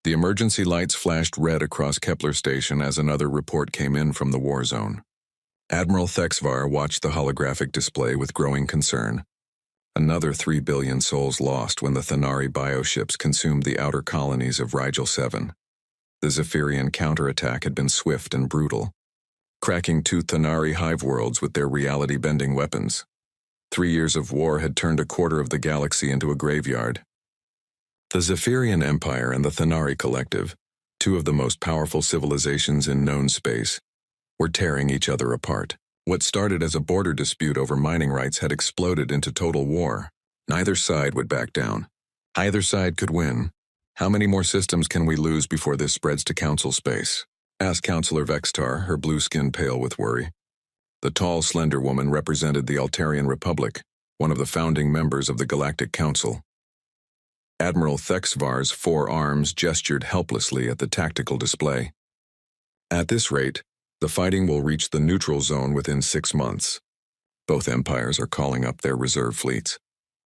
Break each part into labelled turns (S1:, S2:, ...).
S1: The emergency lights flashed red across Kepler Station as another report came in from the war zone. Admiral Thexvar watched the holographic display with growing concern. Another 3 billion souls lost when the Thanari bioships consumed the outer colonies of Rigel 7. The Zephyrian counterattack had been swift and brutal, cracking 2 Thanari hive worlds with their reality-bending weapons. 3 years of war had turned a quarter of the galaxy into a graveyard. The Zephyrian Empire and the Thanari Collective, 2 of the most powerful civilizations in known space, were tearing each other apart. What started as a border dispute over mining rights had exploded into total war. Neither side would back down. Either side could win. How many more systems can we lose before this spreads to Council space? Asked Councillor Vextar, her blue skin pale with worry. The tall, slender woman represented the Altarian Republic, one of the founding members of the Galactic Council. Admiral Thexvar's 4 arms gestured helplessly at the tactical display. At this rate, the fighting will reach the neutral zone within 6 months. Both empires are calling up their reserve fleets.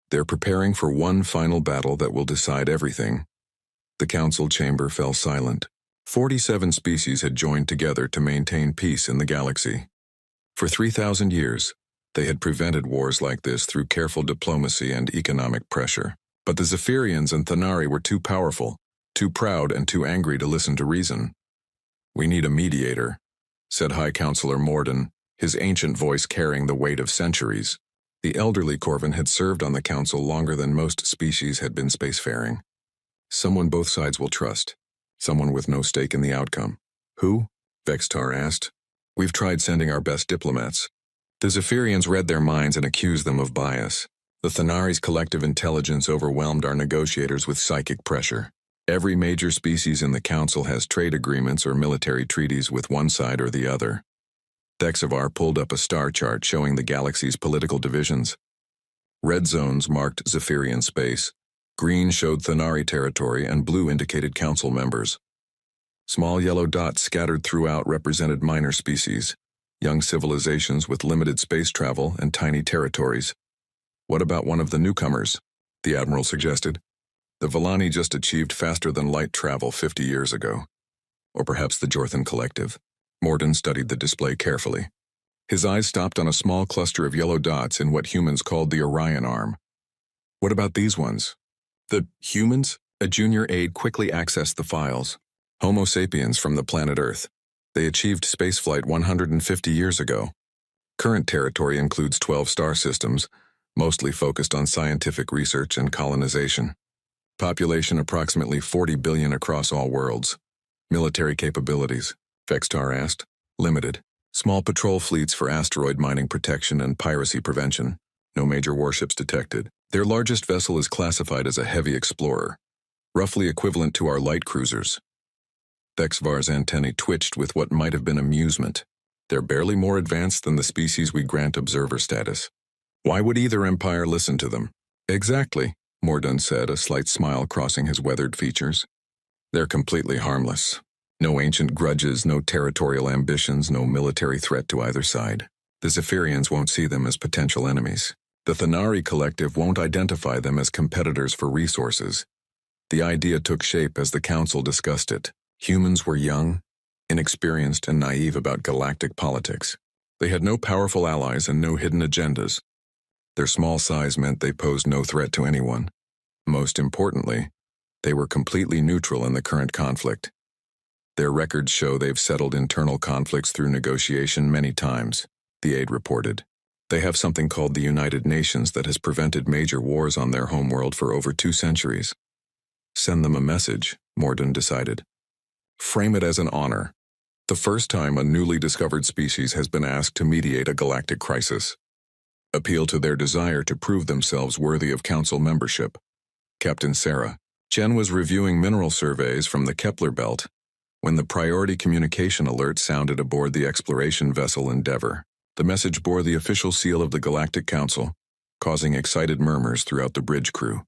S1: They're preparing for one final battle that will decide everything. The council chamber fell silent. 47 species had joined together to maintain peace in the galaxy. For 3,000 years, they had prevented wars like this through careful diplomacy and economic pressure. But the Zephyrians and Thanari were too powerful, too proud, and too angry to listen to reason. "We need a mediator," said High Counselor Morden, his ancient voice carrying the weight of centuries. The elderly Corvin had served on the council longer than most species had been spacefaring. "Someone both sides will trust. Someone with no stake in the outcome." "Who?" Vextar asked. "We've tried sending our best diplomats." The Zephyrians read their minds and accused them of bias. The Thanari's collective intelligence overwhelmed our negotiators with psychic pressure. Every major species in the council has trade agreements or military treaties with one side or the other. Thexvar pulled up a star chart showing the galaxy's political divisions. Red zones marked Zephyrian space, green showed Thanari territory, and blue indicated council members. Small yellow dots scattered throughout represented minor species, young civilizations with limited space travel and tiny territories. "What about one of the newcomers?" the Admiral suggested. "The Villani just achieved faster-than-light travel 50 years ago. Or perhaps the Jorthan Collective." Morden studied the display carefully. His eyes stopped on a small cluster of yellow dots in what humans called the Orion Arm. "What about these ones?" "The humans?" A junior aide quickly accessed the files. "Homo sapiens from the planet Earth. They achieved spaceflight 150 years ago. Current territory includes 12 star systems, mostly focused on scientific research and colonization. Population approximately 40 billion across all worlds. Military capabilities," Vextar asked. "Limited. Small patrol fleets for asteroid mining protection and piracy prevention. No major warships detected. Their largest vessel is classified as a heavy explorer, roughly equivalent to our light cruisers." Thexvar's antennae twitched with what might have been amusement. "They're barely more advanced than the species we grant observer status. Why would either empire listen to them?" "Exactly," Morden said, a slight smile crossing his weathered features. "They're completely harmless. No ancient grudges, no territorial ambitions, no military threat to either side. The Zephyrians won't see them as potential enemies. The Thanari Collective won't identify them as competitors for resources." The idea took shape as the council discussed it. Humans were young, inexperienced, and naive about galactic politics. They had no powerful allies and no hidden agendas. Their small size meant they posed no threat to anyone. Most importantly, they were completely neutral in the current conflict. Their records show they've settled internal conflicts through negotiation many times, the aide reported. They have something called the United Nations that has prevented major wars on their homeworld for over 2 centuries. "Send them a message," Morden decided. "Frame it as an honor. The first time a newly discovered species has been asked to mediate a galactic crisis. Appeal to their desire to prove themselves worthy of council membership." Captain Sarah. Chen was reviewing mineral surveys from the Kepler belt when the priority communication alert sounded aboard the exploration vessel Endeavour. The message bore the official seal of the Galactic Council, causing excited murmurs throughout the bridge crew.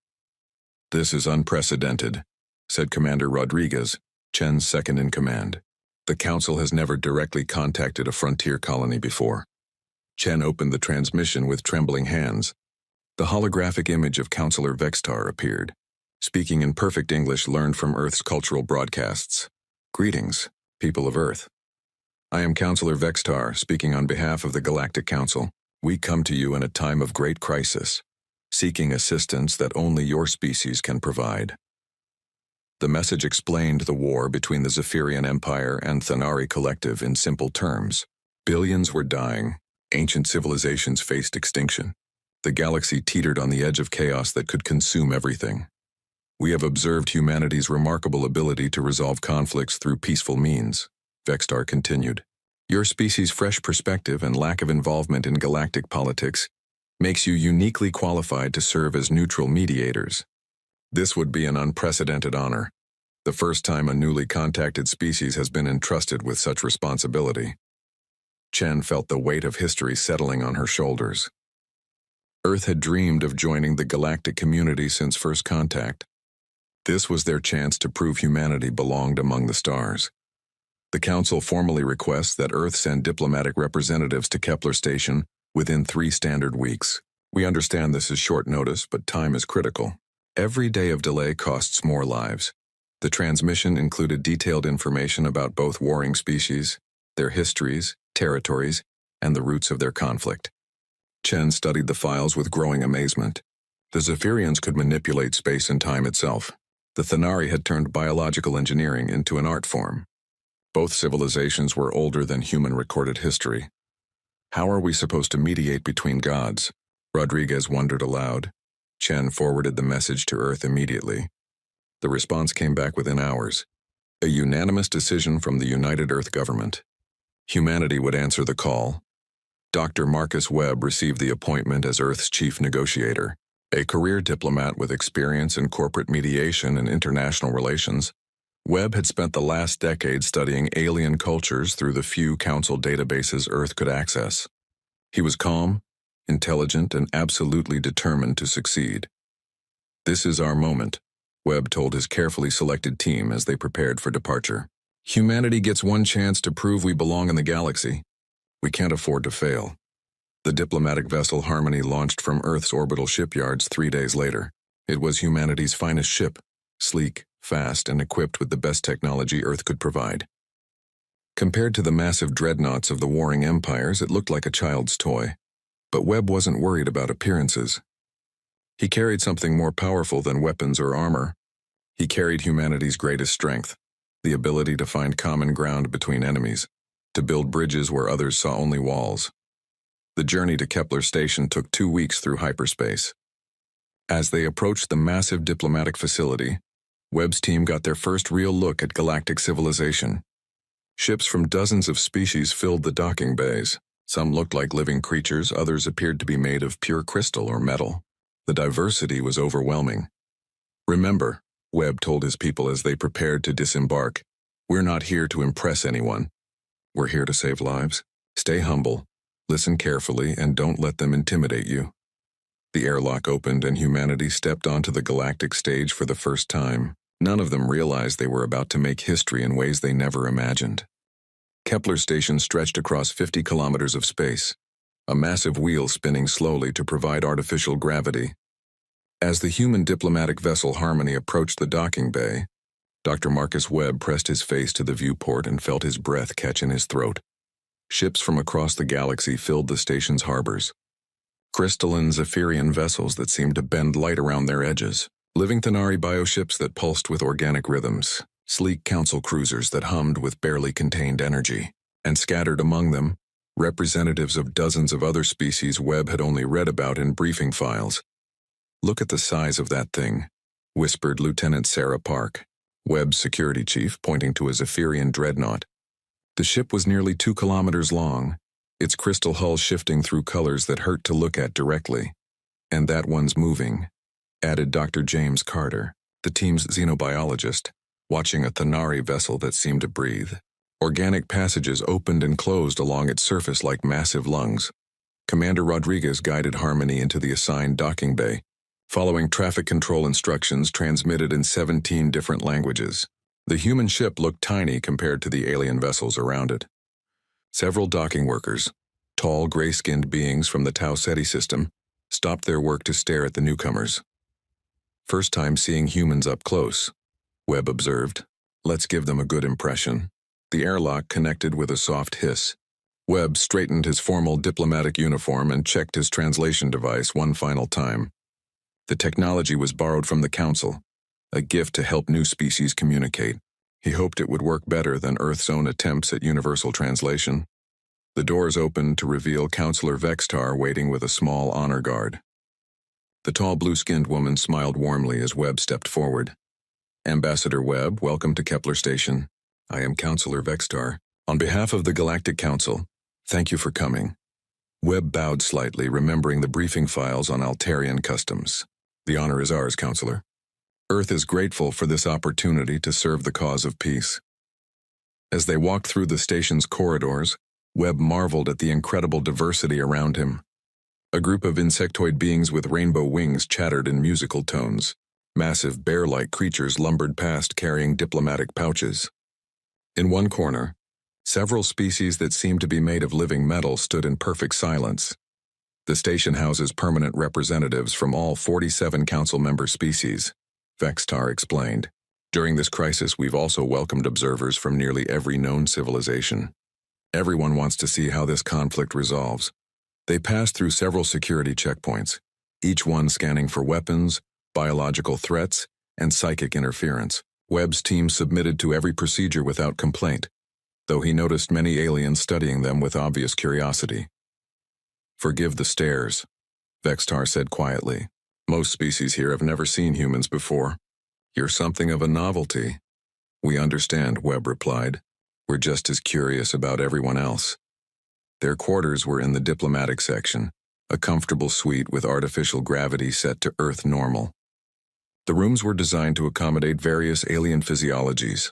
S1: "This is unprecedented," said Commander Rodriguez, Chen's second in command. "The Council has never directly contacted a frontier colony before." Chen opened the transmission with trembling hands. The holographic image of Counselor Vextar appeared. speaking in perfect English learned from Earth's cultural broadcasts. Greetings, people of Earth. I am Counselor Vextar, speaking on behalf of the Galactic Council. We come to you in a time of great crisis, seeking assistance that only your species can provide. The message explained the war between the Zephyrian Empire and Thanari Collective in simple terms. Billions were dying, ancient civilizations faced extinction. The galaxy teetered on the edge of chaos that could consume everything. We have observed humanity's remarkable ability to resolve conflicts through peaceful means, Vextar continued. Your species' fresh perspective and lack of involvement in galactic politics makes you uniquely qualified to serve as neutral mediators. This would be an unprecedented honor, the first time a newly contacted species has been entrusted with such responsibility. Chen felt the weight of history settling on her shoulders. Earth had dreamed of joining the galactic community since first contact. This was their chance to prove humanity belonged among the stars. The Council formally requests that Earth send diplomatic representatives to Kepler Station within 3 standard weeks. We understand this is short notice, but time is critical. Every day of delay costs more lives. The transmission included detailed information about both warring species, their histories, territories, and the roots of their conflict. Chen studied the files with growing amazement. The Zephyrians could manipulate space and time itself. The Thanari had turned biological engineering into an art form. Both civilizations were older than human recorded history. How are we supposed to mediate between gods? Rodriguez wondered aloud. Chen forwarded the message to Earth immediately. The response came back within hours. A unanimous decision from the United Earth government. Humanity would answer the call. Dr. Marcus Webb received the appointment as Earth's chief negotiator. A career diplomat with experience in corporate mediation and international relations, Webb had spent the last decade studying alien cultures through the few council databases Earth could access. He was calm, intelligent, and absolutely determined to succeed. This is our moment, Webb told his carefully selected team as they prepared for departure. Humanity gets one chance to prove we belong in the galaxy. We can't afford to fail. The diplomatic vessel Harmony launched from Earth's orbital shipyards 3 days later. It was humanity's finest ship, sleek, fast, and equipped with the best technology Earth could provide. Compared to the massive dreadnoughts of the warring empires, it looked like a child's toy. But Webb wasn't worried about appearances. He carried something more powerful than weapons or armor. He carried humanity's greatest strength, the ability to find common ground between enemies, to build bridges where others saw only walls. The journey to Kepler Station took 2 weeks through hyperspace. As they approached the massive diplomatic facility, Webb's team got their first real look at galactic civilization. Ships from dozens of species filled the docking bays. Some looked like living creatures, others appeared to be made of pure crystal or metal. The diversity was overwhelming. Remember, Webb told his people as they prepared to disembark, we're not here to impress anyone. We're here to save lives. Stay humble, listen carefully, and don't let them intimidate you. The airlock opened and humanity stepped onto the galactic stage for the first time. None of them realized they were about to make history in ways they never imagined. Kepler Station stretched across 50 kilometers of space, a massive wheel spinning slowly to provide artificial gravity. As the human diplomatic vessel Harmony approached the docking bay, Dr. Marcus Webb pressed his face to the viewport and felt his breath catch in his throat. Ships from across the galaxy filled the station's harbors. Crystalline Zephyrian vessels that seemed to bend light around their edges. Living Thanari bioships that pulsed with organic rhythms. Sleek council cruisers that hummed with barely contained energy. And scattered among them, representatives of dozens of other species Webb had only read about in briefing files. Look at the size of that thing, whispered Lieutenant Sarah Park, Webb's security chief, pointing to a Zephyrian dreadnought. The ship was nearly 2 kilometers long, its crystal hull shifting through colors that hurt to look at directly. And that one's moving, added Dr. James Carter, the team's xenobiologist, watching a Thanari vessel that seemed to breathe. Organic passages opened and closed along its surface like massive lungs. Commander Rodriguez guided Harmony into the assigned docking bay, following traffic control instructions transmitted in 17 different languages. The human ship looked tiny compared to the alien vessels around it. Several docking workers, tall, gray-skinned beings from the Tau Ceti system, stopped their work to stare at the newcomers. First time seeing humans up close, Webb observed. Let's give them a good impression. The airlock connected with a soft hiss. Webb straightened his formal diplomatic uniform and checked his translation device one final time. The technology was borrowed from the Council, a gift to help new species communicate. He hoped it would work better than Earth's own attempts at universal translation. The doors opened to reveal Counselor Vextar waiting with a small honor guard. The tall blue-skinned woman smiled warmly as Webb stepped forward. Ambassador Webb, welcome to Kepler Station. I am Counselor Vextar. On behalf of the Galactic Council, thank you for coming. Webb bowed slightly, remembering the briefing files on Altarian customs. The honor is ours, Counselor. Earth is grateful for this opportunity to serve the cause of peace. As they walked through the station's corridors, Webb marveled at the incredible diversity around him. A group of insectoid beings with rainbow wings chattered in musical tones. Massive bear-like creatures lumbered past carrying diplomatic pouches. In one corner, several species that seemed to be made of living metal stood in perfect silence. The station houses permanent representatives from all 47 council member species, Vextar explained. During this crisis, we've also welcomed observers from nearly every known civilization. Everyone wants to see how this conflict resolves. They passed through several security checkpoints, each one scanning for weapons, biological threats, and psychic interference. Webb's team submitted to every procedure without complaint, though he noticed many aliens studying them with obvious curiosity. Forgive the stares, Vextar said quietly. Most species here have never seen humans before. You're something of a novelty. We understand, Webb replied. We're just as curious about everyone else. Their quarters were in the diplomatic section, a comfortable suite with artificial gravity set to Earth normal. The rooms were designed to accommodate various alien physiologies,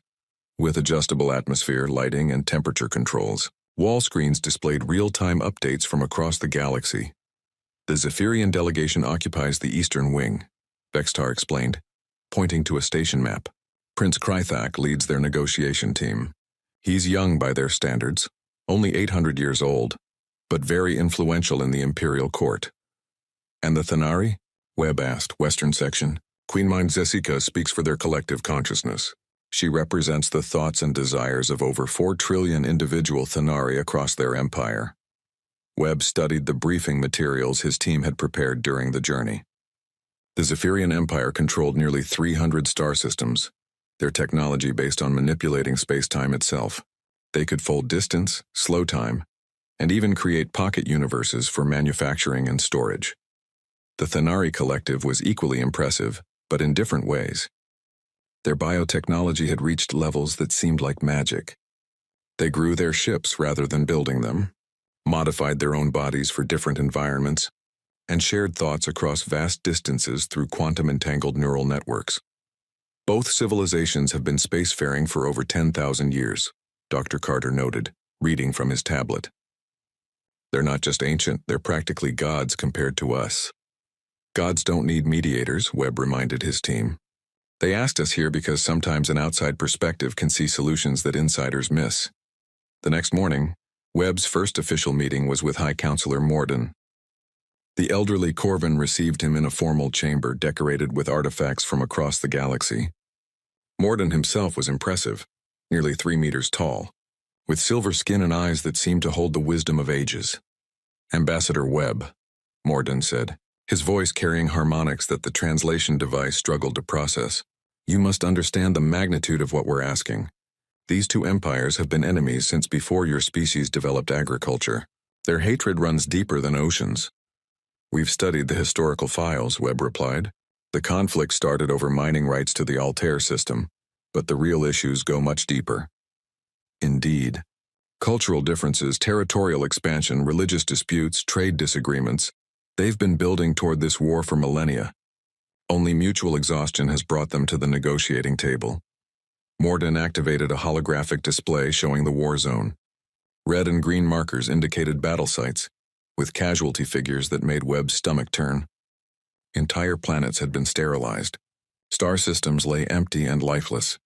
S1: with adjustable atmosphere, lighting, and temperature controls. Wall screens displayed real-time updates from across the galaxy. The Zephyrian delegation occupies the eastern wing, Vextar explained, pointing to a station map. Prince Krythak leads their negotiation team. He's young by their standards, only 800 years old, but very influential in the Imperial Court. And the Thanari? Webb asked, Western Section. Queen Mind Zesika speaks for their collective consciousness. She represents the thoughts and desires of over 4 trillion individual Thanari across their empire. Webb studied the briefing materials his team had prepared during the journey. The Zephyrian Empire controlled nearly 300 star systems, their technology based on manipulating space-time itself. They could fold distance, slow time, and even create pocket universes for manufacturing and storage. The Thanari collective was equally impressive, but in different ways. Their biotechnology had reached levels that seemed like magic. They grew their ships rather than building them, modified their own bodies for different environments, and shared thoughts across vast distances through quantum-entangled neural networks. Both civilizations have been spacefaring for over 10,000 years, Dr. Carter noted, reading from his tablet. They're not just ancient, they're practically gods compared to us. Gods don't need mediators, Webb reminded his team. They asked us here because sometimes an outside perspective can see solutions that insiders miss. The next morning, Webb's first official meeting was with High Counselor Morden. The elderly Corvin received him in a formal chamber decorated with artifacts from across the galaxy. Morden himself was impressive, nearly 3 meters tall, with silver skin and eyes that seemed to hold the wisdom of ages. Ambassador Webb, Morden said, his voice carrying harmonics that the translation device struggled to process. You must understand the magnitude of what we're asking. These 2 empires have been enemies since before your species developed agriculture. Their hatred runs deeper than oceans. We've studied the historical files, Webb replied. The conflict started over mining rights to the Altair system, but the real issues go much deeper. Indeed. Cultural differences, territorial expansion, religious disputes, trade disagreements, they've been building toward this war for millennia. Only mutual exhaustion has brought them to the negotiating table. Morden activated a holographic display showing the war zone. Red and green markers indicated battle sites, with casualty figures that made Webb's stomach turn. Entire planets had been sterilized. Star systems lay empty and lifeless.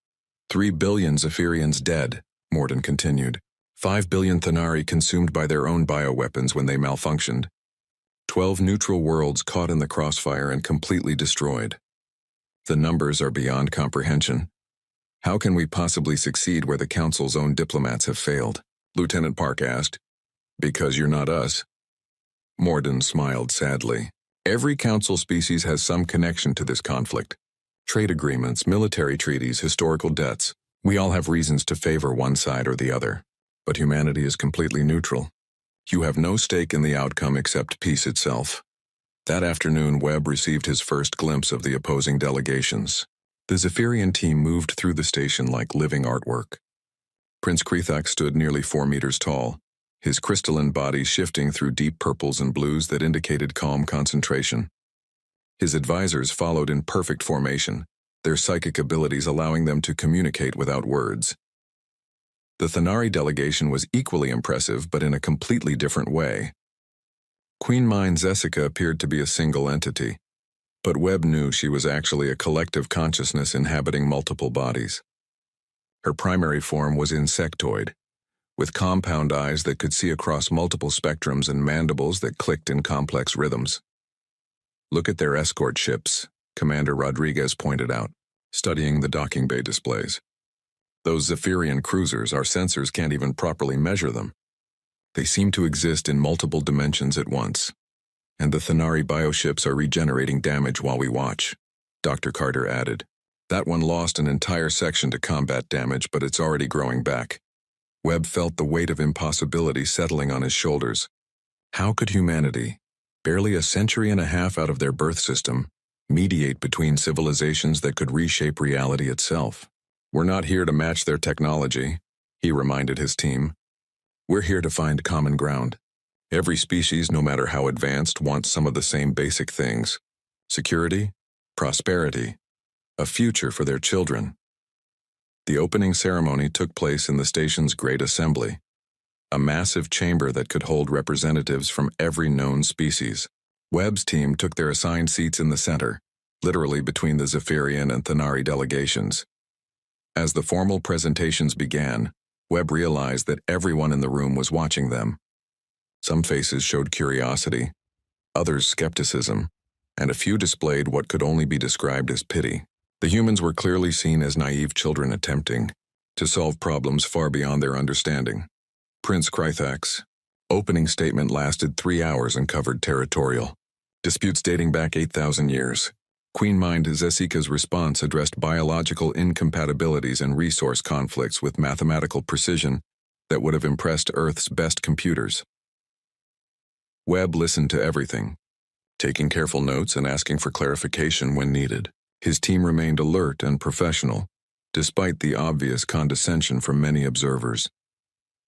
S1: 3 billion Zephyrians dead, Morden continued. 5 billion Thanari consumed by their own bioweapons when they malfunctioned. 12 neutral worlds caught in the crossfire and completely destroyed. The numbers are beyond comprehension. How can we possibly succeed where the Council's own diplomats have failed? Lieutenant Park asked. Because you're not us. Morden smiled sadly. Every Council species has some connection to this conflict. Trade agreements, military treaties, historical debts. We all have reasons to favor one side or the other. But humanity is completely neutral. You have no stake in the outcome except peace itself. That afternoon, Webb received his first glimpse of the opposing delegations. The Zephyrian team moved through the station like living artwork. Prince Krethak stood nearly 4 meters tall, his crystalline body shifting through deep purples and blues that indicated calm concentration. His advisors followed in perfect formation, their psychic abilities allowing them to communicate without words. The Thanari delegation was equally impressive, but in a completely different way. Queen Mind Zessica appeared to be a single entity, but Webb knew she was actually a collective consciousness inhabiting multiple bodies. Her primary form was insectoid, with compound eyes that could see across multiple spectrums and mandibles that clicked in complex rhythms. Look at their escort ships, Commander Rodriguez pointed out, studying the docking bay displays. Those Zephyrian cruisers, our sensors can't even properly measure them. They seem to exist in multiple dimensions at once. And the Thanari bioships are regenerating damage while we watch, Dr. Carter added. That one lost an entire section to combat damage, but it's already growing back. Webb felt the weight of impossibility settling on his shoulders. How could humanity, barely a century and a half out of their birth system, mediate between civilizations that could reshape reality itself? We're not here to match their technology, he reminded his team. We're here to find common ground. Every species, no matter how advanced, wants some of the same basic things: security, prosperity, a future for their children. The opening ceremony took place in the station's Great Assembly, a massive chamber that could hold representatives from every known species. Webb's team took their assigned seats in the center, literally between the Zephyrian and Thanari delegations. As the formal presentations began, Webb realized that everyone in the room was watching them. Some faces showed curiosity, others skepticism, and a few displayed what could only be described as pity. The humans were clearly seen as naive children attempting to solve problems far beyond their understanding. Prince Krethak's opening statement lasted 3 hours and covered territorial disputes dating back 8,000 years. Queen Mind Zessica's response addressed biological incompatibilities and resource conflicts with mathematical precision that would have impressed Earth's best computers. Webb listened to everything, taking careful notes and asking for clarification when needed. His team remained alert and professional, despite the obvious condescension from many observers.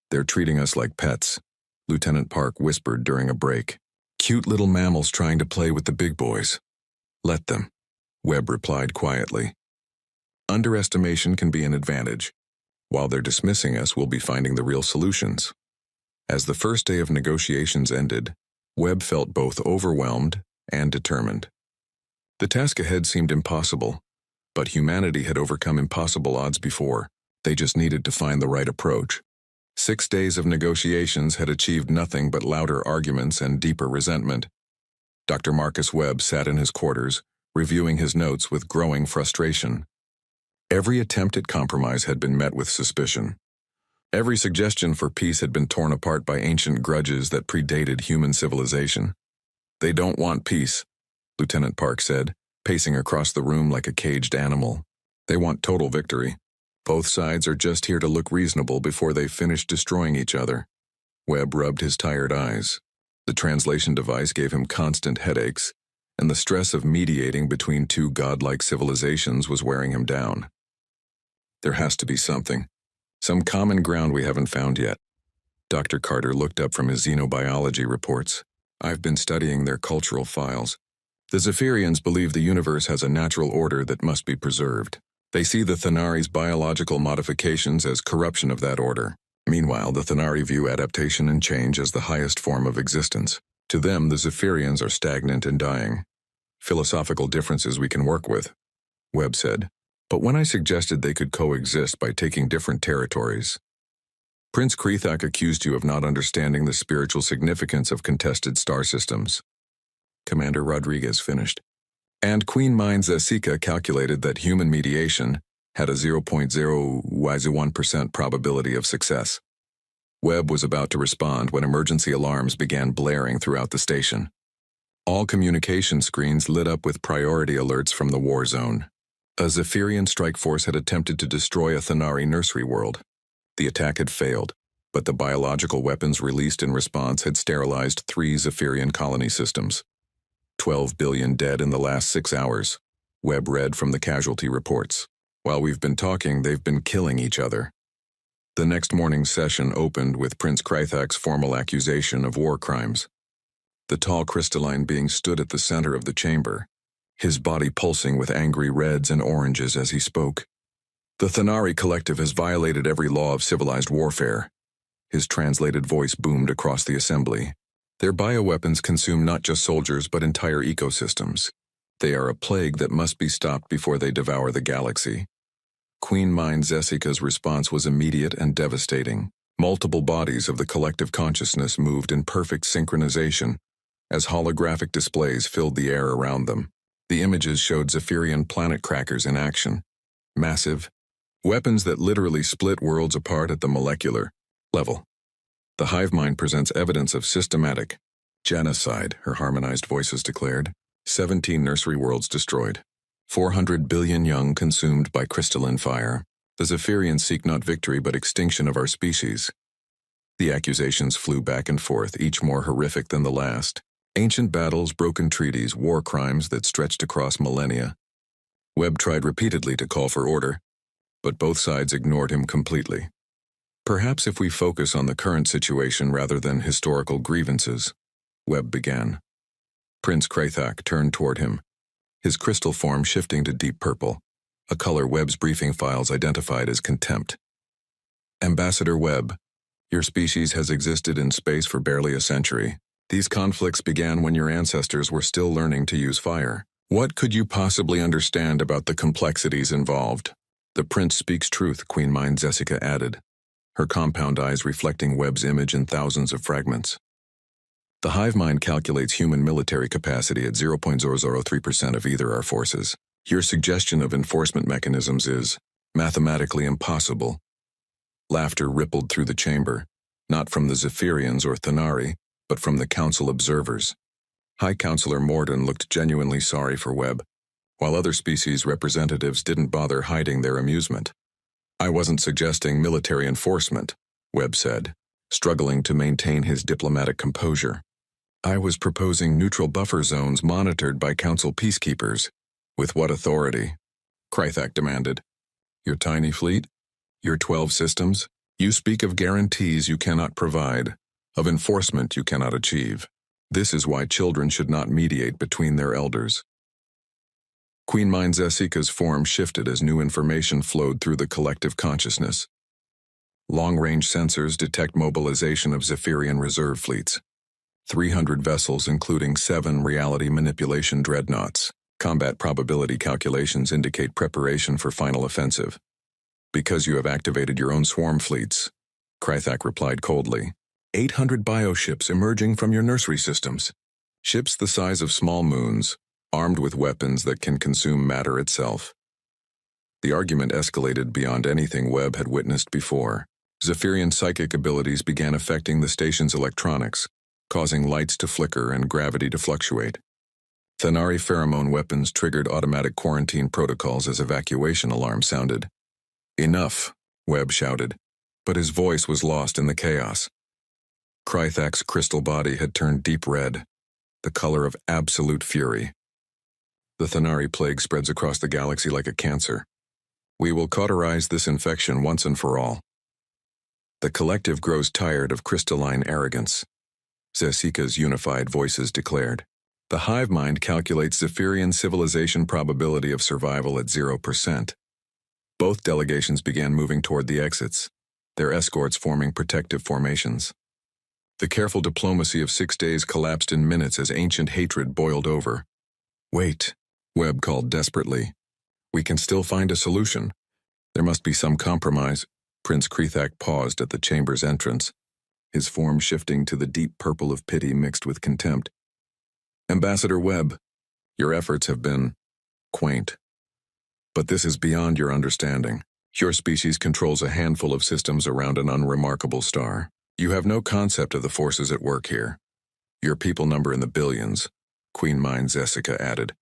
S1: They're treating us like pets, Lieutenant Park whispered during a break. Cute little mammals trying to play with the big boys. Let them, Webb replied quietly. Underestimation can be an advantage. While they're dismissing us, we'll be finding the real solutions. As the first day of negotiations ended, Webb felt both overwhelmed and determined. The task ahead seemed impossible, but humanity had overcome impossible odds before. They just needed to find the right approach. 6 days of negotiations had achieved nothing but louder arguments and deeper resentment. Dr. Marcus Webb sat in his quarters, reviewing his notes with growing frustration. Every attempt at compromise had been met with suspicion. Every suggestion for peace had been torn apart by ancient grudges that predated human civilization. They don't want peace, Lieutenant Park said, pacing across the room like a caged animal. They want total victory. Both sides are just here to look reasonable before they finish destroying each other. Webb rubbed his tired eyes. The translation device gave him constant headaches, and the stress of mediating between two godlike civilizations was wearing him down. There has to be something. Some common ground we haven't found yet. Dr. Carter looked up from his xenobiology reports. I've been studying their cultural files. The Zephyrians believe the universe has a natural order that must be preserved. They see the Thanari's biological modifications as corruption of that order. Meanwhile, the Thanari view adaptation and change as the highest form of existence. To them, the Zephyrians are stagnant and dying. Philosophical differences we can work with, Webb said. But when I suggested they could coexist by taking different territories, Prince Krethak accused you of not understanding the spiritual significance of contested star systems. Commander Rodriguez finished. And Queen Mind's Zesika calculated that human mediation had a 0.01% probability of success. Webb was about to respond when emergency alarms began blaring throughout the station. All communication screens lit up with priority alerts from the war zone. A Zephyrian strike force had attempted to destroy a Thanari nursery world. The attack had failed, but the biological weapons released in response had sterilized 3 Zephyrian colony systems. 12 billion dead in the last 6 hours, Webb read from the casualty reports. While we've been talking, they've been killing each other. The next morning's session opened with Prince Krythak's formal accusation of war crimes. The tall crystalline being stood at the center of the chamber, his body pulsing with angry reds and oranges as he spoke. The Thanari Collective has violated every law of civilized warfare. His translated voice boomed across the assembly. Their bioweapons consume not just soldiers but entire ecosystems. They are a plague that must be stopped before they devour the galaxy. Queen Mind Zesika's response was immediate and devastating. Multiple bodies of the collective consciousness moved in perfect synchronization as holographic displays filled the air around them. The images showed Zephyrian planet crackers in action. Massive weapons that literally split worlds apart at the molecular level. The hive mind presents evidence of systematic genocide, her harmonized voices declared. 17 nursery worlds destroyed. 400 billion young consumed by crystalline fire. The Zephyrians seek not victory but extinction of our species. The accusations flew back and forth, each more horrific than the last. Ancient battles, broken treaties, war crimes that stretched across millennia. Webb tried repeatedly to call for order, but both sides ignored him completely. Perhaps if we focus on the current situation rather than historical grievances, Webb began. Prince Krythak turned toward him, his crystal form shifting to deep purple, a color Webb's briefing files identified as contempt. Ambassador Webb, your species has existed in space for barely a century. These conflicts began when your ancestors were still learning to use fire. What could you possibly understand about the complexities involved? The prince speaks truth, Queen Mind Zesika added, her compound eyes reflecting Webb's image in thousands of fragments. The hive mind calculates human military capacity at 0.003% of either our forces. Your suggestion of enforcement mechanisms is mathematically impossible. Laughter rippled through the chamber, not from the Zephyrians or Thanari, but from the council observers. High Counselor Morden looked genuinely sorry for Webb, while other species representatives didn't bother hiding their amusement. I wasn't suggesting military enforcement, Webb said, struggling to maintain his diplomatic composure. I was proposing neutral buffer zones monitored by council peacekeepers. With what authority? Krythak demanded. Your tiny fleet? Your 12 systems? You speak of guarantees you cannot provide, of enforcement you cannot achieve. This is why children should not mediate between their elders. Queen Mind Zesika's form shifted as new information flowed through the collective consciousness. Long-range sensors detect mobilization of Zephyrian reserve fleets. 300 vessels including 7 reality manipulation dreadnoughts. Combat probability calculations indicate preparation for final offensive. Because you have activated your own swarm fleets, Krythak replied coldly. 800 bioships emerging from your nursery systems. Ships the size of small moons, armed with weapons that can consume matter itself. The argument escalated beyond anything Webb had witnessed before. Zephyrian psychic abilities began affecting the station's electronics, causing lights to flicker and gravity to fluctuate. Thanari pheromone weapons triggered automatic quarantine protocols as evacuation alarms sounded. Enough, Webb shouted, but his voice was lost in the chaos. Krythak's crystal body had turned deep red, the color of absolute fury. The Thanari plague spreads across the galaxy like a cancer. We will cauterize this infection once and for all. The collective grows tired of crystalline arrogance, Zesika's unified voices declared. The hive mind calculates Zephyrian civilization probability of survival at 0%. Both delegations began moving toward the exits, their escorts forming protective formations. The careful diplomacy of 6 days collapsed in minutes as ancient hatred boiled over. Wait, Webb called desperately. We can still find a solution. There must be some compromise. Prince Krythak paused at the chamber's entrance, his form shifting to the deep purple of pity mixed with contempt. Ambassador Webb, Your efforts have been quaint. But this is beyond your understanding. Your species controls a handful of systems around an unremarkable star. You have no concept of the forces at work here. Your people number in the billions, Queen Mind Zessica added,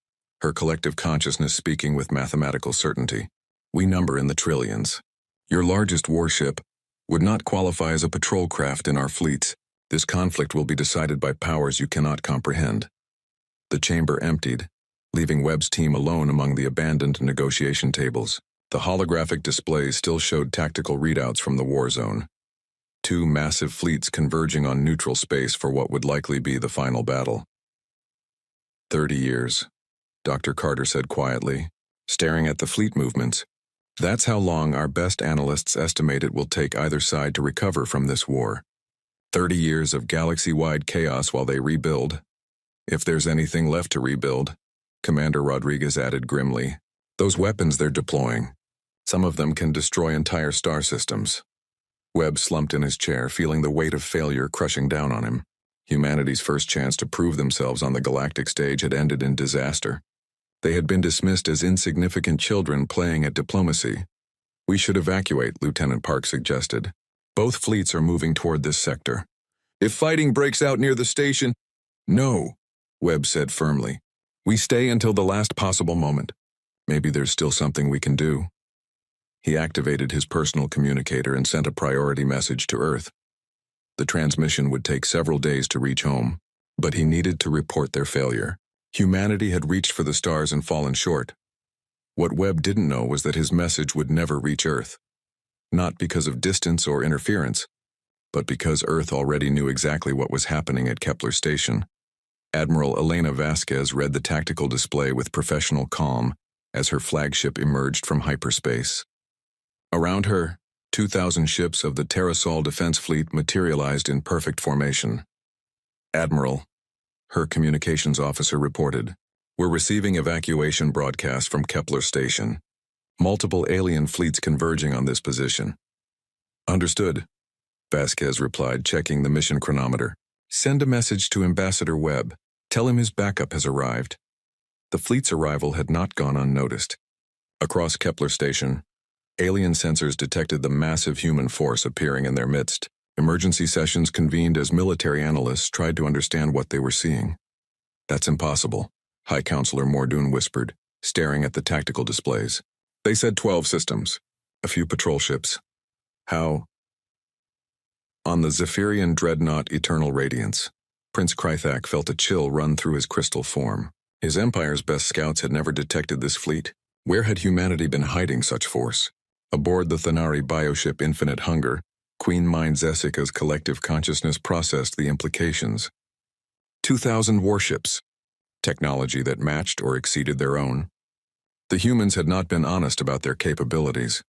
S1: her collective consciousness speaking with mathematical certainty. We number in the trillions. Your largest warship would not qualify as a patrol craft in our fleets. This conflict will be decided by powers you cannot comprehend. The chamber emptied, leaving Webb's team alone among the abandoned negotiation tables. The holographic displays still showed tactical readouts from the war zone. 2 massive fleets converging on neutral space for what would likely be the final battle. 30 years, Dr. Carter said quietly, staring at the fleet movements. That's how long our best analysts estimate it will take either side to recover from this war. 30 years of galaxy-wide chaos while they rebuild. If there's anything left to rebuild, Commander Rodriguez added grimly. Those weapons they're deploying, some of them can destroy entire star systems. Webb slumped in his chair, feeling the weight of failure crushing down on him. Humanity's first chance to prove themselves on the galactic stage had ended in disaster. They had been dismissed as insignificant children playing at diplomacy. We should evacuate, Lieutenant Park suggested. Both fleets are moving toward this sector. If fighting breaks out near the station... No, Webb said firmly. We stay until the last possible moment. Maybe there's still something we can do. He activated his personal communicator and sent a priority message to Earth. The transmission would take several days to reach home, but he needed to report their failure. Humanity had reached for the stars and fallen short. What Webb didn't know was that his message would never reach Earth. Not because of distance or interference, but because Earth already knew exactly what was happening at Kepler Station. Admiral Elena Vasquez read the tactical display with professional calm as her flagship emerged from hyperspace. Around her, 2,000 ships of the Terrasol Defense Fleet materialized in perfect formation. Admiral, her communications officer reported, we're receiving evacuation broadcast from Kepler Station. Multiple alien fleets converging on this position. Understood, Vasquez replied, checking the mission chronometer. Send a message to Ambassador Webb. Tell him his backup has arrived. The fleet's arrival had not gone unnoticed. Across Kepler Station, alien sensors detected the massive human force appearing in their midst. Emergency sessions convened as military analysts tried to understand what they were seeing. That's impossible, High Counselor Mordoon whispered, staring at the tactical displays. They said 12 systems, a few patrol ships. How? On the Zephyrian dreadnought Eternal Radiance, Prince Krythak felt a chill run through his crystal form. His empire's best scouts had never detected this fleet. Where had humanity been hiding such force? Aboard the Thanari bioship Infinite Hunger, Queen Mind Zessica's collective consciousness processed the implications. 2,000 warships, technology that matched or exceeded their own. The humans had not been honest about their capabilities.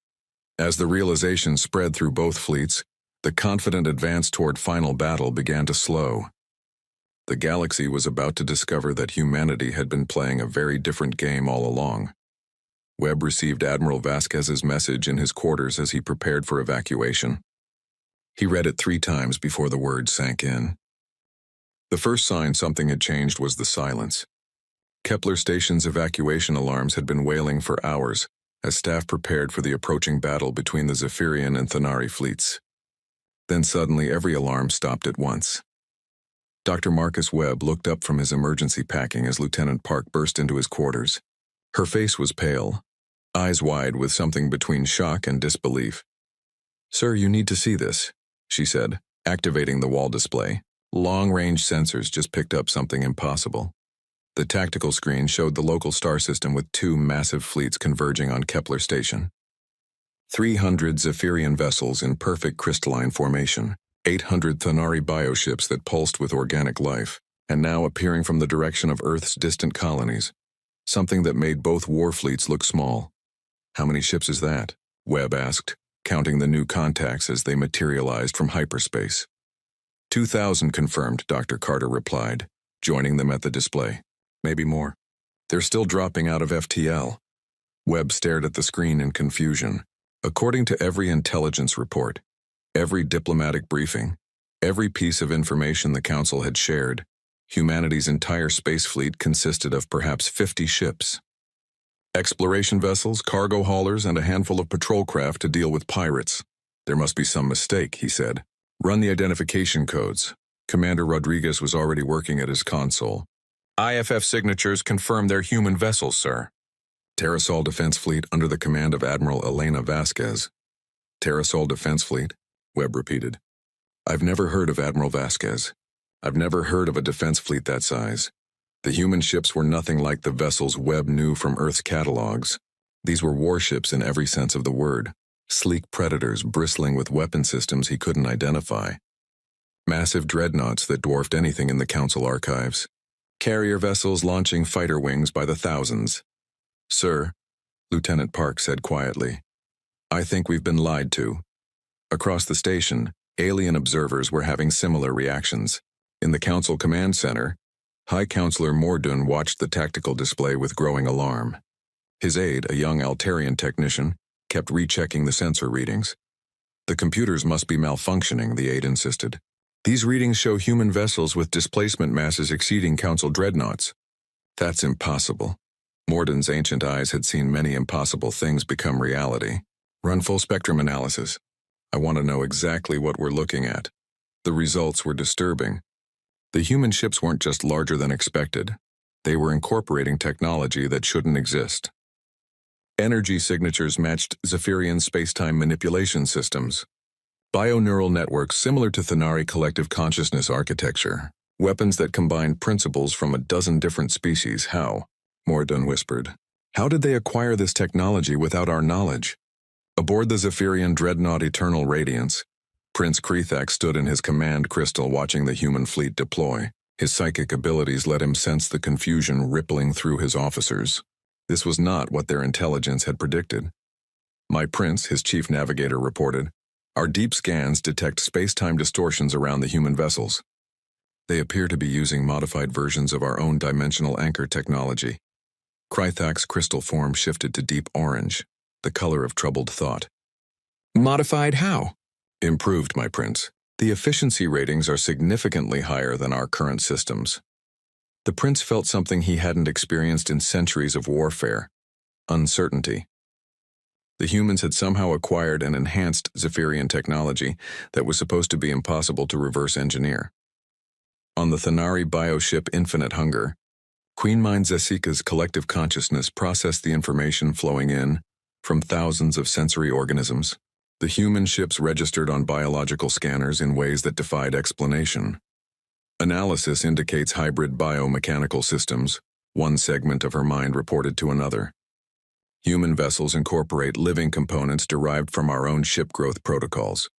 S1: As the realization spread through both fleets, the confident advance toward final battle began to slow. The galaxy was about to discover that humanity had been playing a very different game all along. Webb received Admiral Vasquez's message in his quarters as he prepared for evacuation. He read it 3 times before the words sank in. The first sign something had changed was the silence. Kepler Station's evacuation alarms had been wailing for hours as staff prepared for the approaching battle between the Zephyrian and Thanari fleets. Then suddenly every alarm stopped at once. Dr. Marcus Webb looked up from his emergency packing as Lieutenant Park burst into his quarters. Her face was pale, eyes wide with something between shock and disbelief. Sir, you need to see this, she said, activating the wall display. Long-range sensors just picked up something impossible. The tactical screen showed the local star system with 2 massive fleets converging on Kepler Station. 300 Zephyrian vessels in perfect crystalline formation, 800 Thanari bioships that pulsed with organic life, and now appearing from the direction of Earth's distant colonies. Something that made both war fleets look small. How many ships is that? Webb asked, counting the new contacts as they materialized from hyperspace. 2,000 confirmed, Dr. Carter replied, joining them at the display. Maybe more. They're still dropping out of FTL. Webb stared at the screen in confusion. According to every intelligence report, every diplomatic briefing, every piece of information the Council had shared, Humanity's entire space fleet consisted of perhaps 50 ships. Exploration vessels, cargo haulers, and a handful of patrol craft to deal with pirates. There must be some mistake, he said. Run the identification codes. Commander Rodriguez was already working at his console. IFF signatures confirm they're human vessels, sir. Terrasol Defense Fleet under the command of Admiral Elena Vasquez. Terrasol Defense Fleet, Webb repeated. I've never heard of Admiral Vasquez. I've never heard of a defense fleet that size. The human ships were nothing like the vessels Webb knew from Earth's catalogs. These were warships in every sense of the word, sleek predators bristling with weapon systems he couldn't identify. Massive dreadnoughts that dwarfed anything in the Council archives. Carrier vessels launching fighter wings by the thousands. Sir, Lieutenant Park said quietly, I think we've been lied to. Across the station, alien observers were having similar reactions. In the Council Command Center, High Counselor Mordun watched the tactical display with growing alarm. His aide, a young Altarian technician, kept rechecking the sensor readings. The computers must be malfunctioning, the aide insisted. These readings show human vessels with displacement masses exceeding Council dreadnoughts. That's impossible. Mordun's ancient eyes had seen many impossible things become reality. Run full spectrum analysis. I want to know exactly what we're looking at. The results were disturbing. The human ships weren't just larger than expected. They were incorporating technology that shouldn't exist. Energy signatures matched Zephyrian space-time manipulation systems. Bioneural networks similar to Thanari collective consciousness architecture. Weapons that combined principles from a dozen different species. How? Mordun whispered. How did they acquire this technology without our knowledge? Aboard the Zephyrian dreadnought Eternal Radiance, Prince Krethak stood in his command crystal watching the human fleet deploy. His psychic abilities let him sense the confusion rippling through his officers. This was not what their intelligence had predicted. My prince, his chief navigator reported, our deep scans detect space-time distortions around the human vessels. They appear to be using modified versions of our own dimensional anchor technology. Krethak's crystal form shifted to deep orange, the color of troubled thought. Modified how? Improved, my prince. The efficiency ratings are significantly higher than our current systems. The prince felt something he hadn't experienced in centuries of warfare: uncertainty. The humans had somehow acquired an enhanced Zephyrian technology that was supposed to be impossible to reverse engineer. On the Thanari bioship Infinite Hunger, Queen Mind Zesika's collective consciousness processed the information flowing in from thousands of sensory organisms. The human ships registered on biological scanners in ways that defied explanation. Analysis indicates hybrid biomechanical systems, one segment of her mind reported to another. Human vessels incorporate living components derived from our own ship growth protocols.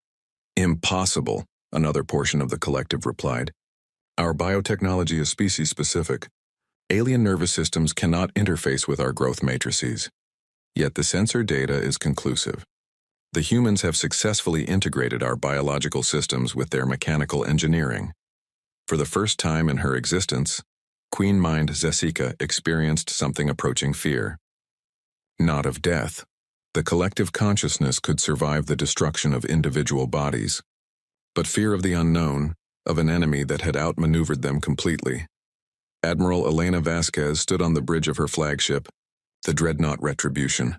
S1: Impossible, another portion of the collective replied. Our biotechnology is species-specific. Alien nervous systems cannot interface with our growth matrices. Yet the sensor data is conclusive. The humans have successfully integrated our biological systems with their mechanical engineering. For the first time in her existence, Queen Mind Zesika experienced something approaching fear. Not of death. The collective consciousness could survive the destruction of individual bodies, but fear of the unknown, of an enemy that had outmaneuvered them completely. Admiral Elena Vasquez stood on the bridge of her flagship, the dreadnought Retribution,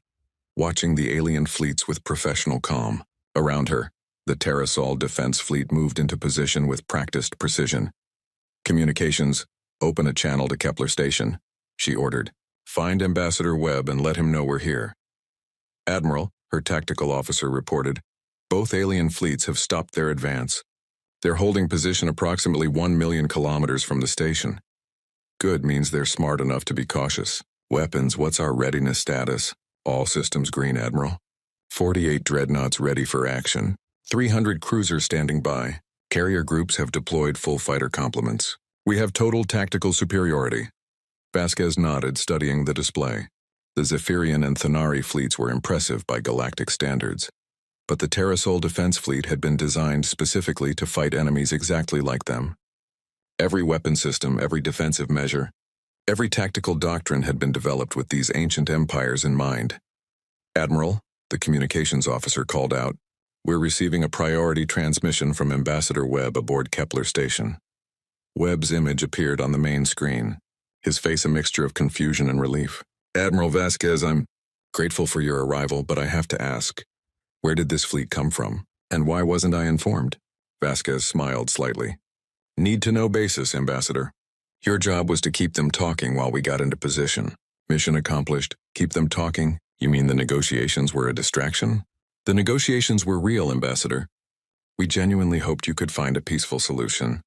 S1: watching the alien fleets with professional calm. Around her, the Terrasol Defense Fleet moved into position with practiced precision. Communications, open a channel to Kepler Station, she ordered. Find Ambassador Webb and let him know we're here. Admiral, her tactical officer reported, both alien fleets have stopped their advance. They're holding position approximately 1 million kilometers from the station. Good means they're smart enough to be cautious. Weapons, what's our readiness status? All systems green, Admiral. 48 dreadnoughts ready for action. 300 cruisers standing by. Carrier groups have deployed full fighter complements. We have total tactical superiority. Vasquez nodded, studying the display. The Zephyrian and Thanari fleets were impressive by galactic standards. But the Terrasol Defense Fleet had been designed specifically to fight enemies exactly like them. Every weapon system, every defensive measure, every tactical doctrine had been developed with these ancient empires in mind. Admiral, the communications officer called out, we're receiving a priority transmission from Ambassador Webb aboard Kepler Station. Webb's image appeared on the main screen, his face a mixture of confusion and relief. Admiral Vasquez, I'm grateful for your arrival, but I have to ask, where did this fleet come from? And why wasn't I informed? Vasquez smiled slightly. Need-to-know basis, Ambassador. Your job was to keep them talking while we got into position. Mission accomplished. Keep them talking? You mean the negotiations were a distraction? The negotiations were real, Ambassador. We genuinely hoped you could find a peaceful solution.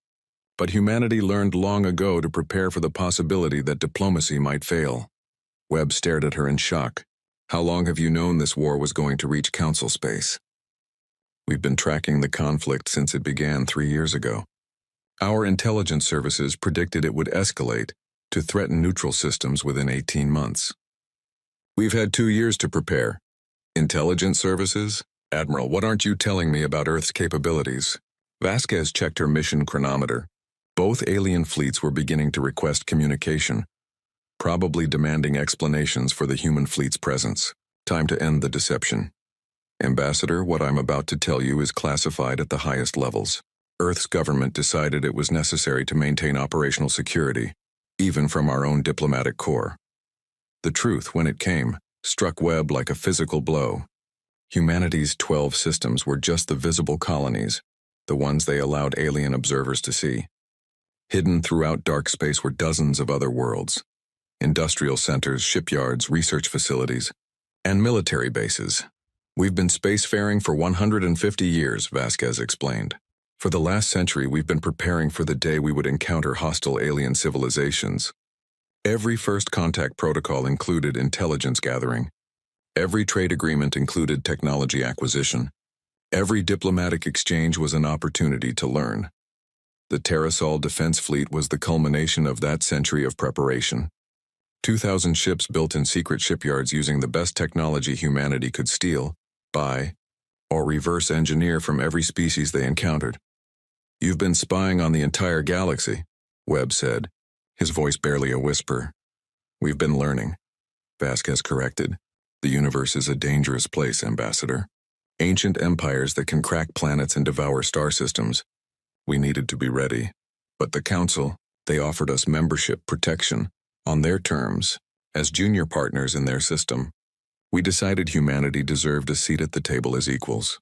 S1: But humanity learned long ago to prepare for the possibility that diplomacy might fail. Webb stared at her in shock. How long have you known this war was going to reach Council space? We've been tracking the conflict since it began 3 years ago. Our intelligence services predicted it would escalate to threaten neutral systems within 18 months. We've had 2 years to prepare. Intelligence services? Admiral, what aren't you telling me about Earth's capabilities? Vasquez checked her mission chronometer. Both alien fleets were beginning to request communication, probably demanding explanations for the human fleet's presence. Time to end the deception. Ambassador, what I'm about to tell you is classified at the highest levels. Earth's government decided it was necessary to maintain operational security, even from our own diplomatic corps. The truth, when it came, struck Webb like a physical blow. Humanity's 12 systems were just the visible colonies, the ones they allowed alien observers to see. Hidden throughout dark space were dozens of other worlds. Industrial centers, shipyards, research facilities, and military bases. We've been spacefaring for 150 years, Vasquez explained. For the last century, we've been preparing for the day we would encounter hostile alien civilizations. Every first contact protocol included intelligence gathering. Every trade agreement included technology acquisition. Every diplomatic exchange was an opportunity to learn. The Terrasol Defense Fleet was the culmination of that century of preparation. 2,000 ships built in secret shipyards using the best technology humanity could steal, buy, or reverse engineer from every species they encountered. You've been spying on the entire galaxy, Webb said, his voice barely a whisper. We've been learning, Vasquez corrected. The universe is a dangerous place, Ambassador. Ancient empires that can crack planets and devour star systems. We needed to be ready. But the Council, they offered us membership protection, on their terms, as junior partners in their system. We decided humanity deserved a seat at the table as equals.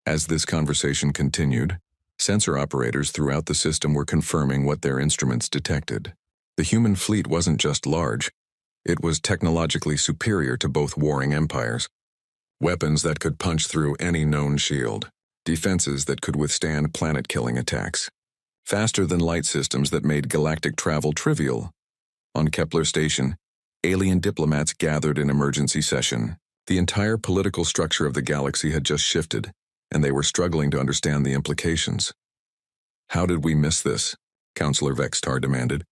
S1: As this conversation continued, sensor operators throughout the system were confirming what their instruments detected. The human fleet wasn't just large, it was technologically superior to both warring empires. Weapons that could punch through any known shield, defenses that could withstand planet-killing attacks, faster-than-light systems that made galactic travel trivial. On Kepler Station, alien diplomats gathered in emergency session. The entire political structure of the galaxy had just shifted, and they were struggling to understand the implications. How did we miss this? Counselor Vextar demanded.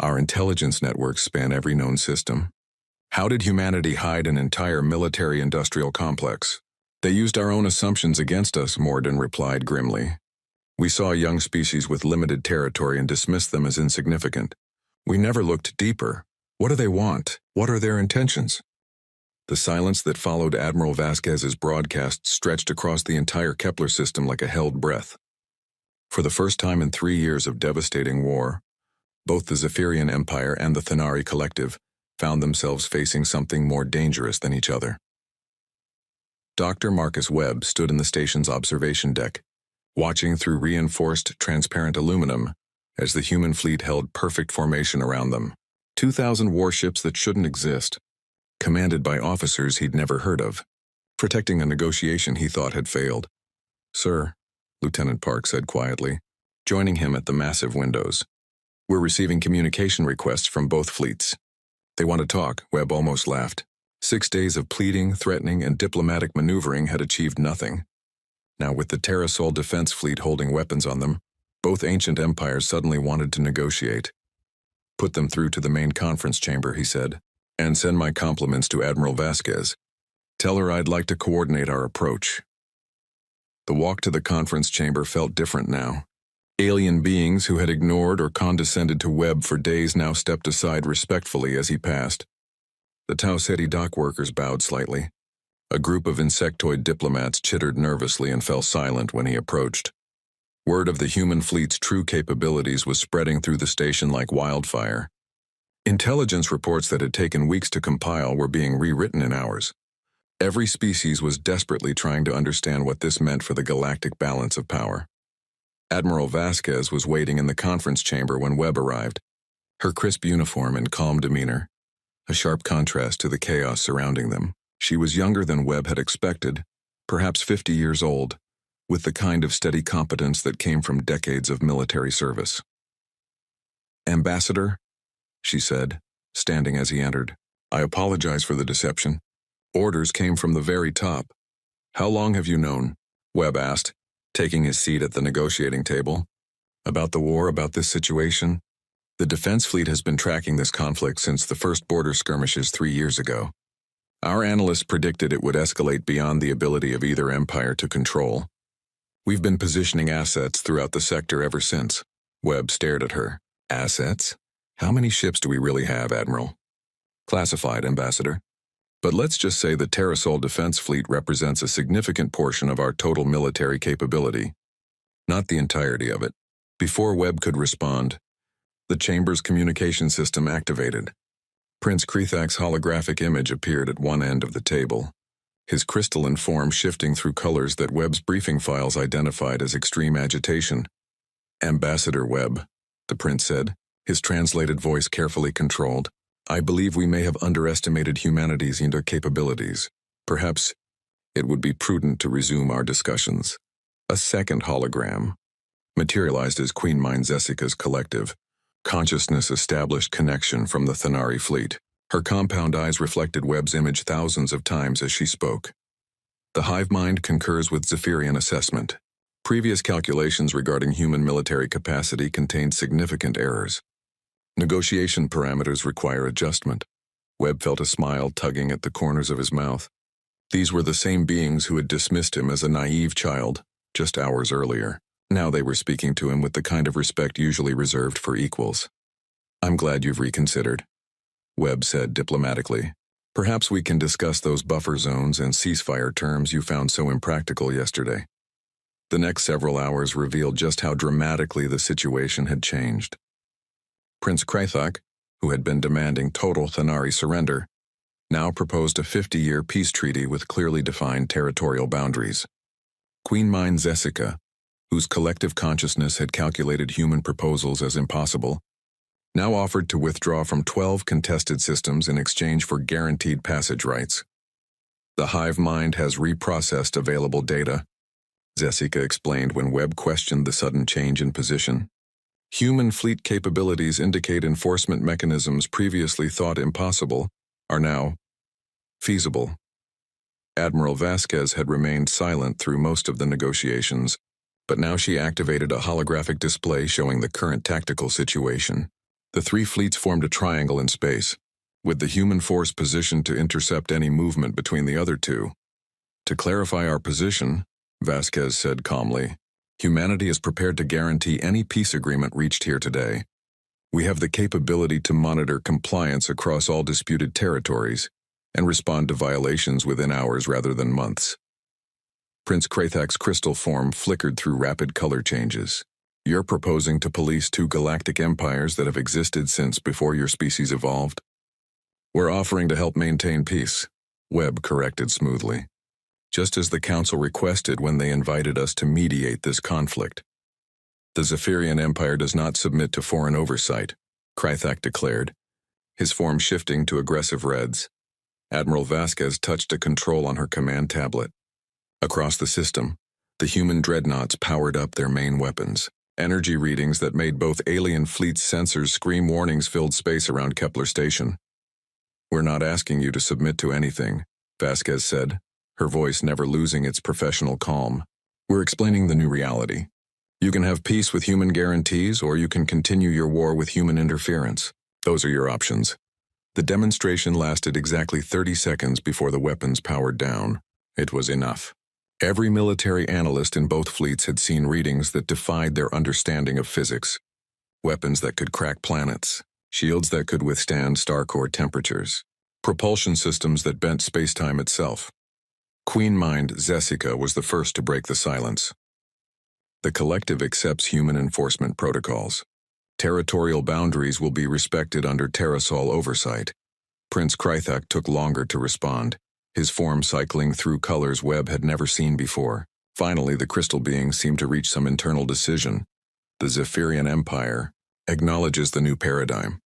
S1: Our intelligence networks span every known system. How did humanity hide an entire military-industrial complex? They used our own assumptions against us, Morden replied grimly. We saw a young species with limited territory and dismissed them as insignificant. We never looked deeper. What do they want? What are their intentions? The silence that followed Admiral Vasquez's broadcast stretched across the entire Kepler system like a held breath. For the first time in 3 years of devastating war, both the Zephyrian Empire and the Thanari Collective found themselves facing something more dangerous than each other. Dr. Marcus Webb stood in the station's observation deck, watching through reinforced transparent aluminum as the human fleet held perfect formation around them. 2,000 warships that shouldn't exist, commanded by officers he'd never heard of, protecting a negotiation he thought had failed. Sir, Lieutenant Park said quietly, joining him at the massive windows. We're receiving communication requests from both fleets. They want to talk, Webb almost laughed. 6 days of pleading, threatening, and diplomatic maneuvering had achieved nothing. Now with the Terrasol Defense Fleet holding weapons on them, both ancient empires suddenly wanted to negotiate. Put them through to the main conference chamber, he said, and send my compliments to Admiral Vasquez. Tell her I'd like to coordinate our approach. The walk to the conference chamber felt different now. Alien beings who had ignored or condescended to Webb for days now stepped aside respectfully as he passed. The Tau Ceti dock workers bowed slightly. A group of insectoid diplomats chittered nervously and fell silent when he approached. Word of the human fleet's true capabilities was spreading through the station like wildfire. Intelligence reports that had taken weeks to compile were being rewritten in hours. Every species was desperately trying to understand what this meant for the galactic balance of power. Admiral Vasquez was waiting in the conference chamber when Webb arrived. Her crisp uniform and calm demeanor, a sharp contrast to the chaos surrounding them. She was younger than Webb had expected, perhaps 50 years old, with the kind of steady competence that came from decades of military service. "Ambassador," she said, standing as he entered. "I apologize for the deception. Orders came from the very top." "How long have you known?" Webb asked, taking his seat at the negotiating table. "About the war, about this situation?" "The Defense Fleet has been tracking this conflict since the first border skirmishes 3 years ago. Our analysts predicted it would escalate beyond the ability of either empire to control. We've been positioning assets throughout the sector ever since." Webb stared at her. "Assets? How many ships do we really have, Admiral?" "Classified, Ambassador. But let's just say the Terrasol Defense Fleet represents a significant portion of our total military capability. Not the entirety of it." Before Webb could respond, the chamber's communication system activated. Prince Krethak's holographic image appeared at one end of the table, his crystalline form shifting through colors that Webb's briefing files identified as extreme agitation. "Ambassador Webb," the prince said, his translated voice carefully controlled, "I believe we may have underestimated humanity's capabilities. Perhaps it would be prudent to resume our discussions." A second hologram materialized as Queen Mind Zessica's collective, consciousness-established connection from the Thanari fleet. Her compound eyes reflected Webb's image thousands of times as she spoke. "The hive mind concurs with Zephyrian assessment. Previous calculations regarding human military capacity contained significant errors. Negotiation parameters require adjustment." Webb felt a smile tugging at the corners of his mouth. These were the same beings who had dismissed him as a naive child just hours earlier. Now they were speaking to him with the kind of respect usually reserved for equals. "I'm glad you've reconsidered," Webb said diplomatically. "Perhaps we can discuss those buffer zones and ceasefire terms you found so impractical yesterday." The next several hours revealed just how dramatically the situation had changed. Prince Krethak, who had been demanding total Thanari surrender, now proposed a 50-year peace treaty with clearly defined territorial boundaries. Queen Mind Zessica, whose collective consciousness had calculated human proposals as impossible, now offered to withdraw from 12 contested systems in exchange for guaranteed passage rights. "The hive mind has reprocessed available data," Zessica explained when Webb questioned the sudden change in position. "Human fleet capabilities indicate enforcement mechanisms previously thought impossible are now feasible." Admiral Vasquez had remained silent through most of the negotiations, but now she activated a holographic display showing the current tactical situation. The three fleets formed a triangle in space, with the human force positioned to intercept any movement between the other two. "To clarify our position," Vasquez said calmly, "humanity is prepared to guarantee any peace agreement reached here today. We have the capability to monitor compliance across all disputed territories and respond to violations within hours rather than months." Prince Krethak's crystal form flickered through rapid color changes. "You're proposing to police two galactic empires that have existed since before your species evolved?" "We're offering to help maintain peace," Webb corrected smoothly, "just as the Council requested when they invited us to mediate this conflict." "The Zephyrian Empire does not submit to foreign oversight," Krethak declared, his form shifting to aggressive reds. Admiral Vasquez touched a control on her command tablet. Across the system, the human dreadnoughts powered up their main weapons. Energy readings that made both alien fleet's sensors scream warnings filled space around Kepler Station. "We're not asking you to submit to anything," Vasquez said, her voice never losing its professional calm. "We're explaining the new reality. You can have peace with human guarantees, or you can continue your war with human interference. Those are your options." The demonstration lasted exactly 30 seconds before the weapons powered down. It was enough. Every military analyst in both fleets had seen readings that defied their understanding of physics. Weapons that could crack planets, shields that could withstand star-core temperatures, propulsion systems that bent space-time itself. Queen Mind Zessica was the first to break the silence. The collective accepts human enforcement protocols. Territorial boundaries will be respected under Terrasol oversight. Prince Krythak took longer to respond, his form cycling through colors Webb had never seen before. Finally, the crystal being seemed to reach some internal decision. The Zephyrian Empire acknowledges the new paradigm.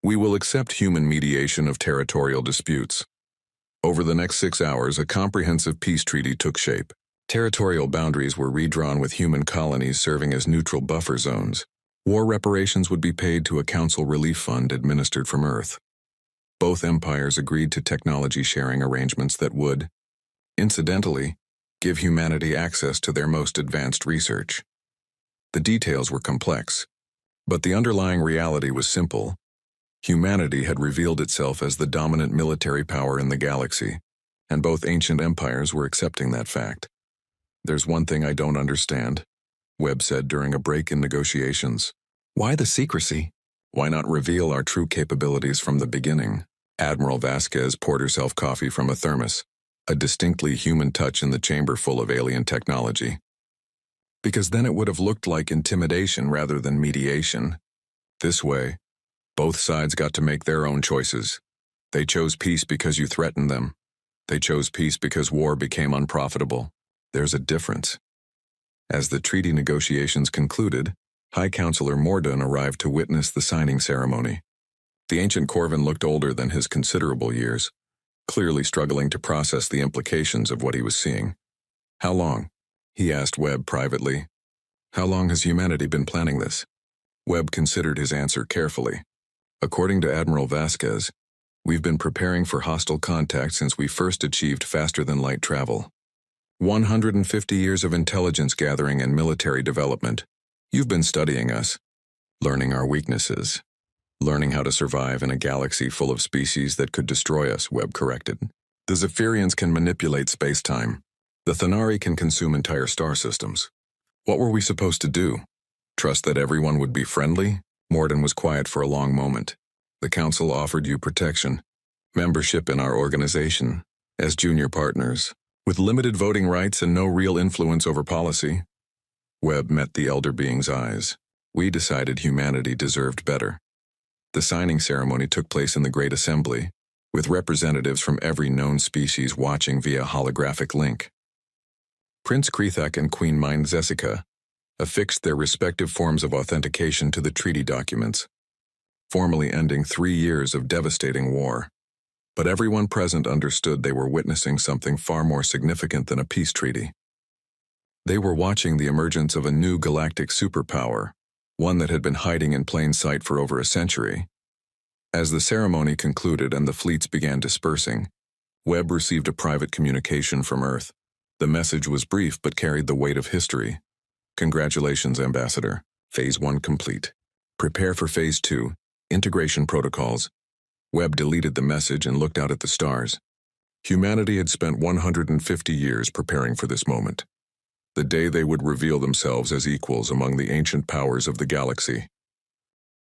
S1: We will accept human mediation of territorial disputes. Over the next 6 hours, a comprehensive peace treaty took shape. Territorial boundaries were redrawn with human colonies serving as neutral buffer zones. War reparations would be paid to a council relief fund administered from Earth. Both empires agreed to technology sharing arrangements that would, incidentally, give humanity access to their most advanced research. The details were complex, but the underlying reality was simple. Humanity had revealed itself as the dominant military power in the galaxy, and both ancient empires were accepting that fact. "There's one thing I don't understand," Webb said during a break in negotiations. "Why the secrecy? Why not reveal our true capabilities from the beginning?" Admiral Vasquez poured herself coffee from a thermos, a distinctly human touch in the chamber full of alien technology. "Because then it would have looked like intimidation rather than mediation. This way, both sides got to make their own choices. They chose peace because you threatened them. They chose peace because war became unprofitable. There's a difference." As the treaty negotiations concluded, High Counselor Mordun arrived to witness the signing ceremony. The ancient Corvin looked older than his considerable years, clearly struggling to process the implications of what he was seeing. "How long?" he asked Webb privately. "How long has humanity been planning this?" Webb considered his answer carefully. "According to Admiral Vasquez, we've been preparing for hostile contact since we first achieved faster-than-light travel. 150 years of intelligence gathering and military development. You've been studying us, learning our weaknesses, learning how to survive in a galaxy full of species that could destroy us," Webb corrected. "The Zephyrians can manipulate space-time. The Thanari can consume entire star systems. What were we supposed to do? Trust that everyone would be friendly?" Mordun was quiet for a long moment. "The Council offered you protection, membership in our organization, as junior partners, with limited voting rights and no real influence over policy." Webb met the elder being's eyes. "We decided humanity deserved better." The signing ceremony took place in the Great Assembly, with representatives from every known species watching via holographic link. Prince Krythak and Queen Mind Zessica affixed their respective forms of authentication to the treaty documents, formally ending 3 years of devastating war. But everyone present understood they were witnessing something far more significant than a peace treaty. They were watching the emergence of a new galactic superpower, one that had been hiding in plain sight for over a century. As the ceremony concluded and the fleets began dispersing, Webb received a private communication from Earth. The message was brief but carried the weight of history. "Congratulations, Ambassador. Phase 1 complete. Prepare for Phase 2, integration protocols." Webb deleted the message and looked out at the stars. Humanity had spent 150 years preparing for this moment. The day they would reveal themselves as equals among the ancient powers of the galaxy.